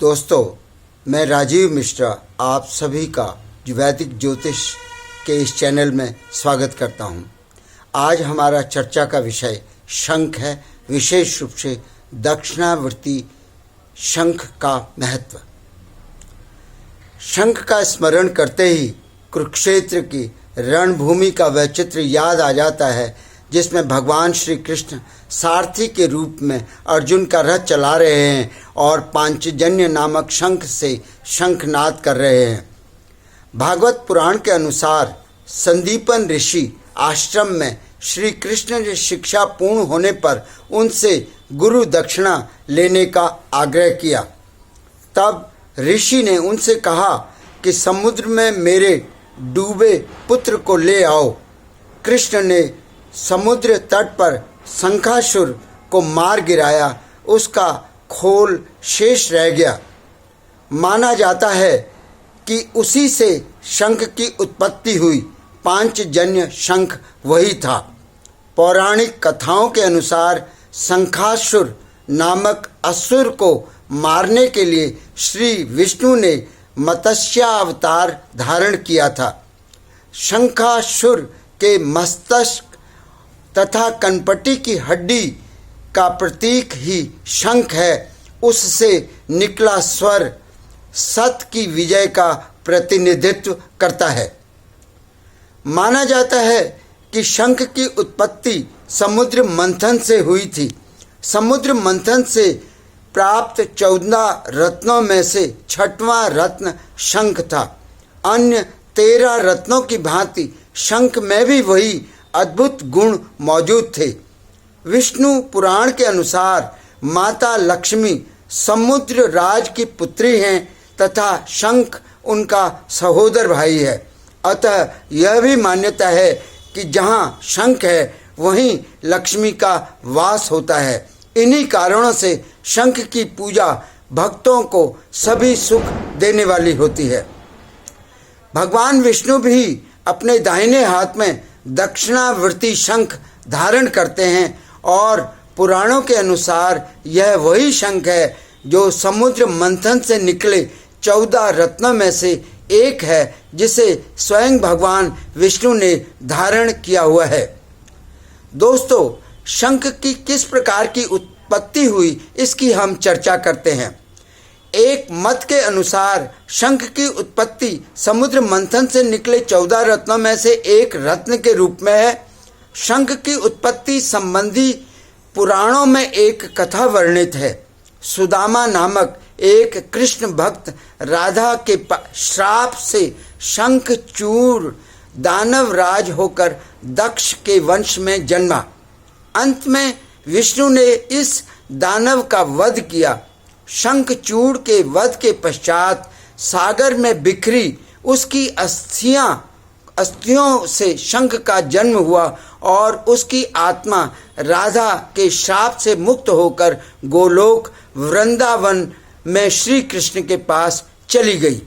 दोस्तों, मैं राजीव मिश्रा आप सभी का वैदिक ज्योतिष के इस चैनल में स्वागत करता हूं। आज हमारा चर्चा का विषय शंख है, विशेष रूप से दक्षिणावर्ती शंख का महत्व। शंख का स्मरण करते ही कुरुक्षेत्र की रणभूमि का वह चित्र याद आ जाता है जिसमें भगवान श्री कृष्ण सारथी के रूप में अर्जुन का रथ चला रहे हैं और पांचजन्य नामक शंख से शंखनाद कर रहे हैं। भागवत पुराण के अनुसार संदीपन ऋषि आश्रम में श्री कृष्ण ने शिक्षा पूर्ण होने पर उनसे गुरु दक्षिणा लेने का आग्रह किया। तब ऋषि ने उनसे कहा कि समुद्र में मेरे डूबे पुत्र को ले आओ। कृष्ण ने समुद्र तट पर शंखासुर को मार गिराया, उसका खोल शेष रह गया। माना जाता है कि उसी से शंख की उत्पत्ति हुई। पांचजन्य शंख वही था। पौराणिक कथाओं के अनुसार शंखासुर नामक असुर को मारने के लिए श्री विष्णु ने मत्स्यावतार धारण किया था। शंखासुर के मस्तक तथा कनपटी की हड्डी का प्रतीक ही शंख है। उससे निकला स्वर सत की विजय का प्रतिनिधित्व करता है। माना जाता है कि शंख की उत्पत्ति समुद्र मंथन से हुई थी। समुद्र मंथन से प्राप्त 14 रत्नों में से 6वां रत्न शंख था। अन्य 13 रत्नों की भांति शंख में भी वही अद्भुत गुण मौजूद थे। विष्णु पुराण के अनुसार माता लक्ष्मी समुद्र राज की पुत्री हैं तथा शंख उनका सहोदर भाई है। अतः यह भी मान्यता है कि जहाँ शंख है वहीं लक्ष्मी का वास होता है। इन्हीं कारणों से शंख की पूजा भक्तों को सभी सुख देने वाली होती है। भगवान विष्णु भी अपने दाहिने हाथ में दक्षिणावर्ती शंख धारण करते हैं और पुराणों के अनुसार यह वही शंख है जो समुद्र मंथन से निकले 14 रत्नों में से एक है, जिसे स्वयं भगवान विष्णु ने धारण किया हुआ है। दोस्तों, शंख की किस प्रकार की उत्पत्ति हुई इसकी हम चर्चा करते हैं। एक मत के अनुसार शंख की उत्पत्ति समुद्र मंथन से निकले 14 रत्नों में से एक रत्न के रूप में है। शंख की उत्पत्ति संबंधी पुराणों में एक कथा वर्णित है। सुदामा नामक एक कृष्ण भक्त राधा के श्राप से शंखचूड़ दानव राज होकर दक्ष के वंश में जन्मा। अंत में विष्णु ने इस दानव का वध किया। शंखचूड़ के वध के पश्चात सागर में बिखरी उसकी अस्थियों से शंख का जन्म हुआ और उसकी आत्मा राधा के श्राप से मुक्त होकर गोलोक वृंदावन में श्री कृष्ण के पास चली गई।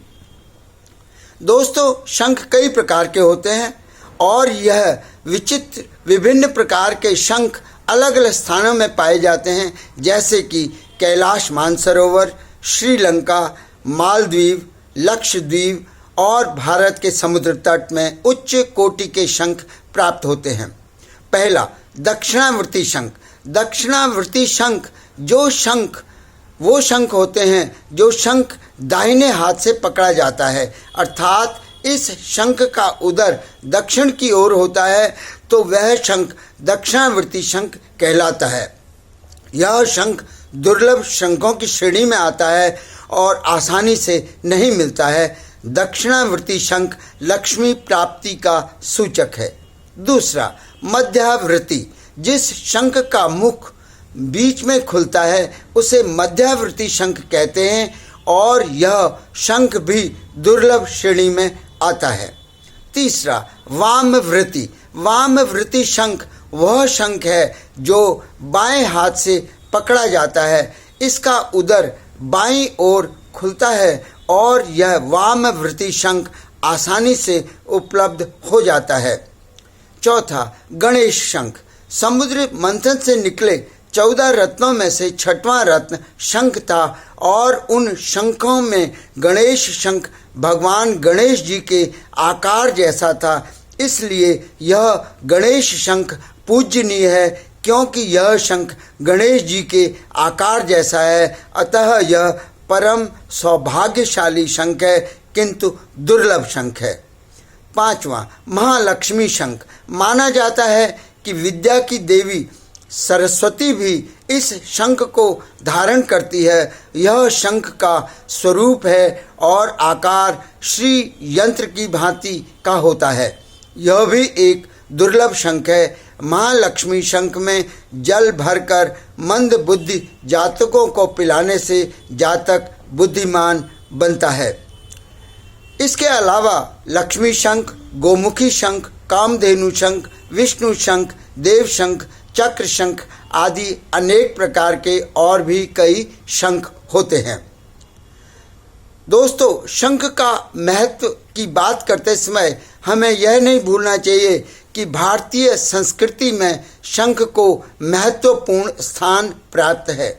दोस्तों, शंख कई प्रकार के होते हैं और यह विचित्र विभिन्न प्रकार के शंख अलग अलग स्थानों में पाए जाते हैं, जैसे कि कैलाश मानसरोवर, श्रीलंका, मालदीव, लक्षद्वीप और भारत के समुद्र तट में उच्च कोटि के शंख प्राप्त होते हैं। पहला, दक्षिणावर्ती शंख। दक्षिणावर्ती शंख वो शंख होते हैं जो शंख दाहिने हाथ से पकड़ा जाता है, अर्थात इस शंख का उदर दक्षिण की ओर होता है तो वह शंख दक्षिणावर्ती शंख कहलाता है। यह शंख दुर्लभ शंखों की श्रेणी में आता है और आसानी से नहीं मिलता है। दक्षिणावर्ती शंख लक्ष्मी प्राप्ति का सूचक है। दूसरा, मध्यावर्ती। जिस शंख का मुख बीच में खुलता है उसे मध्यावर्ती शंख कहते हैं और यह शंख भी दुर्लभ श्रेणी में आता है। तीसरा, वामवृत्ति। वामवृत्ति शंख वह शंख है जो बाएं हाथ से पकड़ा जाता है। इसका उदर बाईं ओर खुलता है और यह वामवृत्ति शंख आसानी से उपलब्ध हो जाता है। चौथा, गणेश शंख। समुद्र मंथन से निकले 14 रत्नों में से 6वां रत्न शंख था और उन शंखों में गणेश शंख भगवान गणेश जी के आकार जैसा था। इसलिए यह गणेश शंख पूजनीय है, क्योंकि यह शंख गणेश जी के आकार जैसा है। अतः यह परम सौभाग्यशाली शंख है, किंतु दुर्लभ शंख है। 5वां महालक्ष्मी शंख। माना जाता है कि विद्या की देवी सरस्वती भी इस शंख को धारण करती है। यह शंख का स्वरूप है और आकार श्री यंत्र की भांति का होता है। यह भी एक दुर्लभ शंख है। महालक्ष्मी शंख में जल भरकर मंद बुद्धि जातकों को पिलाने से जातक बुद्धिमान बनता है। इसके अलावा लक्ष्मी शंख, गोमुखी शंख, कामधेनु शंख, विष्णु शंख, देव शंख, चक्र शंख आदि अनेक प्रकार के और भी कई शंख होते हैं। दोस्तों, शंख का महत्व की बात करते समय हमें यह नहीं भूलना चाहिए कि भारतीय संस्कृति में शंख को महत्वपूर्ण स्थान प्राप्त है।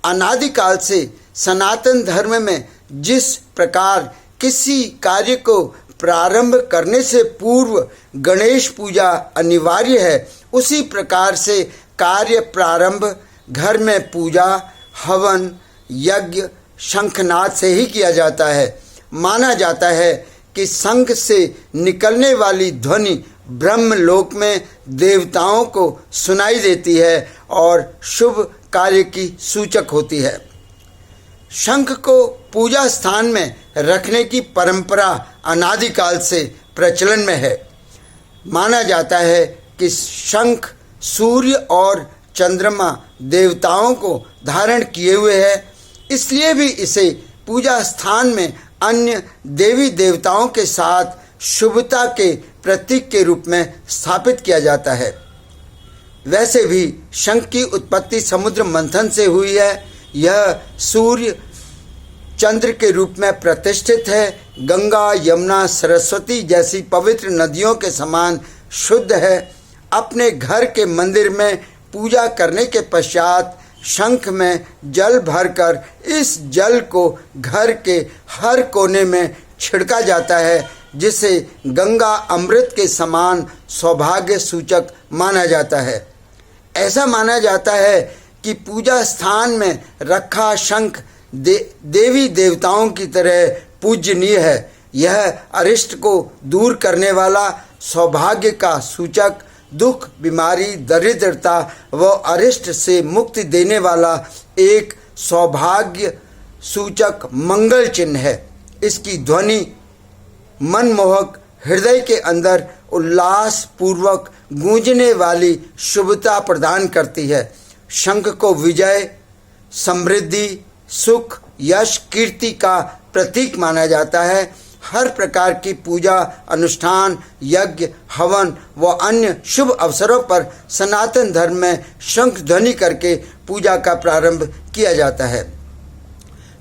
अनादिकाल से सनातन धर्म में जिस प्रकार किसी कार्य को प्रारंभ करने से पूर्व गणेश पूजा अनिवार्य है, उसी प्रकार से कार्य प्रारंभ घर में पूजा, हवन, यज्ञ शंखनाद से ही किया जाता है। माना जाता है कि शंख से निकलने वाली ध्वनि ब्रह्मलोक में देवताओं को सुनाई देती है और शुभ कार्य की सूचक होती है। शंख को पूजा स्थान में रखने की परंपरा अनादिकाल से प्रचलन में है। माना जाता है कि शंख सूर्य और चंद्रमा देवताओं को धारण किए हुए है, इसलिए भी इसे पूजा स्थान में अन्य देवी देवताओं के साथ शुभता के प्रतीक के रूप में स्थापित किया जाता है। वैसे भी शंख की उत्पत्ति समुद्र मंथन से हुई है। यह सूर्य चंद्र के रूप में प्रतिष्ठित है। गंगा, यमुना, सरस्वती जैसी पवित्र नदियों के समान शुद्ध है। अपने घर के मंदिर में पूजा करने के पश्चात शंख में जल भरकर इस जल को घर के हर कोने में छिड़का जाता है, जिसे गंगा अमृत के समान सौभाग्य सूचक माना जाता है। ऐसा माना जाता है कि पूजा स्थान में रखा शंख देवी देवताओं की तरह पूजनीय है। यह अरिष्ट को दूर करने वाला, सौभाग्य का सूचक, दुख, बीमारी, दरिद्रता व अरिष्ट से मुक्ति देने वाला एक सौभाग्य सूचक मंगल चिन्ह है। इसकी ध्वनि मनमोहक, हृदय के अंदर उल्लास पूर्वक गूंजने वाली शुभता प्रदान करती है। शंख को विजय, समृद्धि, सुख, यश, कीर्ति का प्रतीक माना जाता है। हर प्रकार की पूजा, अनुष्ठान, यज्ञ, हवन व अन्य शुभ अवसरों पर सनातन धर्म में शंख ध्वनि करके पूजा का प्रारंभ किया जाता है।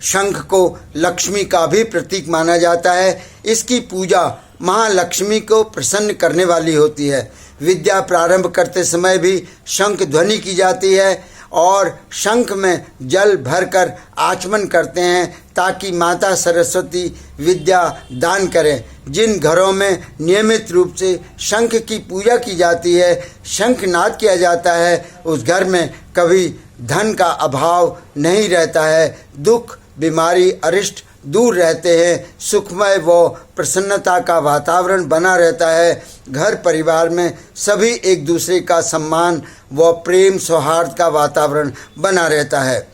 शंख को लक्ष्मी का भी प्रतीक माना जाता है। इसकी पूजा महालक्ष्मी को प्रसन्न करने वाली होती है। विद्या प्रारंभ करते समय भी शंख ध्वनि की जाती है और शंख में जल भरकर आचमन करते हैं ताकि माता सरस्वती विद्या दान करें। जिन घरों में नियमित रूप से शंख की पूजा की जाती है, शंखनाद किया जाता है, उस घर में कभी धन का अभाव नहीं रहता है। दुख, बीमारी, अरिष्ट दूर रहते हैं। सुखमय व प्रसन्नता का वातावरण बना रहता है। घर परिवार में सभी एक दूसरे का सम्मान व प्रेम सौहार्द का वातावरण बना रहता है।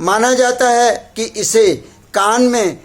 माना जाता है कि इसे कान में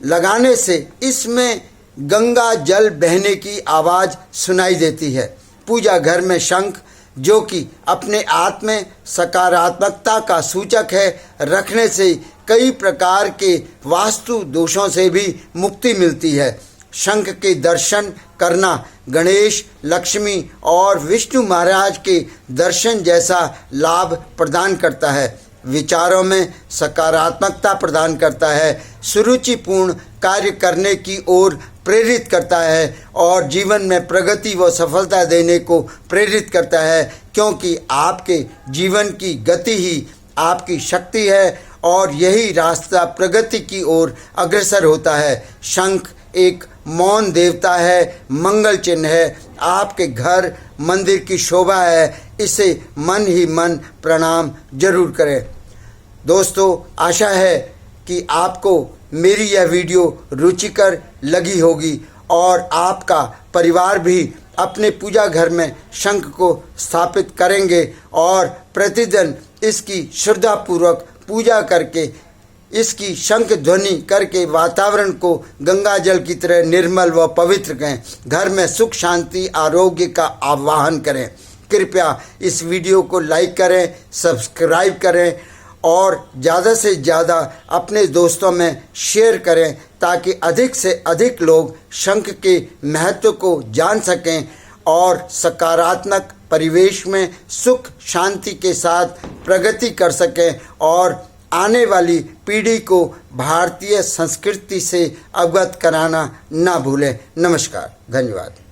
लगाने से इसमें गंगा जल बहने की आवाज़ सुनाई देती है। पूजा घर में शंख, जो कि अपने आप में सकारात्मकता का सूचक है, रखने से कई प्रकार के वास्तु दोषों से भी मुक्ति मिलती है। शंख के दर्शन करना गणेश, लक्ष्मी और विष्णु महाराज के दर्शन जैसा लाभ प्रदान करता है। विचारों में सकारात्मकता प्रदान करता है, सुरुचिपूर्ण कार्य करने की ओर प्रेरित करता है और जीवन में प्रगति व सफलता देने को प्रेरित करता है, क्योंकि आपके जीवन की गति ही आपकी शक्ति है और यही रास्ता प्रगति की ओर अग्रसर होता है। शंख एक मौन देवता है, मंगल चिन्ह है, आपके घर मंदिर की शोभा है। इसे मन ही मन प्रणाम जरूर करें। दोस्तों, आशा है कि आपको मेरी यह वीडियो रुचिकर लगी होगी और आपका परिवार भी अपने पूजा घर में शंख को स्थापित करेंगे और प्रतिदिन इसकी श्रद्धापूर्वक पूजा करके इसकी शंख ध्वनि करके वातावरण को गंगा जल की तरह निर्मल व पवित्र करें। घर में सुख शांति आरोग्य का आवाहन करें। कृपया इस वीडियो को लाइक करें, सब्सक्राइब करें और ज़्यादा से ज़्यादा अपने दोस्तों में शेयर करें ताकि अधिक से अधिक लोग शंख के महत्व को जान सकें और सकारात्मक परिवेश में सुख शांति के साथ प्रगति कर सकें और आने वाली पीढ़ी को भारतीय संस्कृति से अवगत कराना ना भूलें। नमस्कार, धन्यवाद।